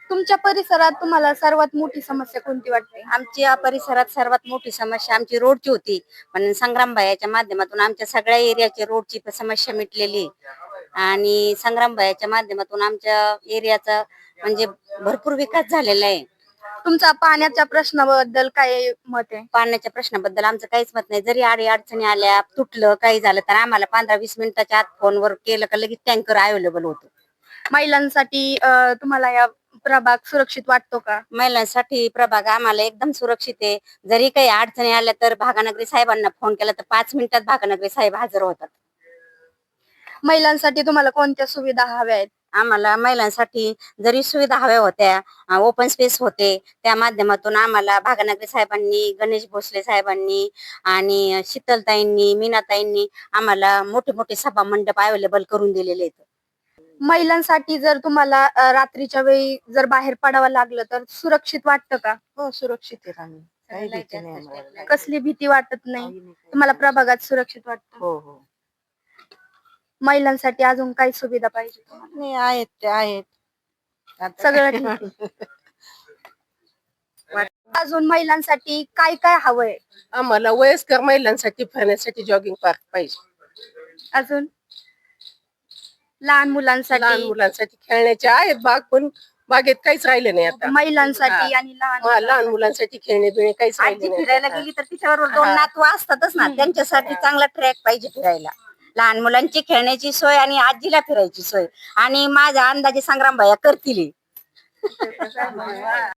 तुमच्या परिसरात तुम्हाला सर्वात मोठी समस्या कोणती वाटते? आमच्या परिसरात सर्वात मोठी समस्या आमची रोडची होती, पण संग्रामभाईच्या माध्यमातून आमच्या सगळ्या एरियाची रोडची समस्या मिटलेली आणि संग्रामभाईच्या माध्यमातून आमच्या एरियाचा म्हणजे भरपूर विकास झालेला आहे. तुमचा पाण्याच्या प्रश्नाबद्दल काय मत आहे? पाण्याच्या प्रश्नाबद्दल आमचं काहीच मत नाही. जरी अडचणी आल्या, तुटलं, काही झालं तर आम्हाला 15-20 मिनिटाच्या आत फोनवर केलं का लगेच टँकर अवेलेबल होतो. महिलांसाठी तुम्हाला या प्रभाग सुरक्षित वाटतो का? महिलांसाठी प्रभाग आम्हाला एकदम सुरक्षित आहे. जरी काही अडचणी आल्या तर भागानगरी साहेबांना फोन केला तर 5 मिनिटात भागानगरी साहेब हजर होतात. महिलांसाठी तुम्हाला कोणत्या सुविधा हव्या आहेत? आम्हाला महिलांसाठी जरी सुविधा हव्या होत्या, ओपन स्पेस होते, त्या माध्यमातून आम्हाला भागानगरी साहेबांनी, गणेश भोसले साहेबांनी आणि शीतलताईंनी, मीनाताईंनी आम्हाला मोठे मोठे सभा मंडप अवेलेबल करून दिलेले आहेत. महिलांसाठी जर तुम्हाला रात्रीच्या वेळी जर बाहेर पडावं लागलं तर सुरक्षित वाटतं का? हो, सुरक्षित आहे आम्ही. काही भीती नाही आम्हाला. कसली भीती वाटत नाही? तुम्हाला प्रभागात सुरक्षित वाटतं? हो हो. महिलांसाठी अजून काही सुविधा पाहिजे तुम्हाला? नाही, आहेत ते आहेत. आता सगळं ठीक आहे. अजून महिलांसाठी काय काय हवंय? आम्हाला वयस्कर महिलांसाठी फिरण्यासाठी जॉगिंग पार्क पाहिजे. अजून लहान लहान मुलांसाठी, मुलांसाठी खेळण्याचे आहेत बाग, पण बागेत काहीच राहिले नाही आता. महिलांसाठी आणि लहान मुलांसाठी खेळणे बिणे काहीच राहिले आजी नाही फिरायला आता. गेली तर तिच्यावर 2 नातू असतातच ना, त्यांच्यासाठी चांगला ट्रॅक पाहिजे फिरायला. लहान मुलांची खेळण्याची सोय आणि आजीला फिरायची सोय आणि माझ्या अंदाजे संग्रामभाई करतील.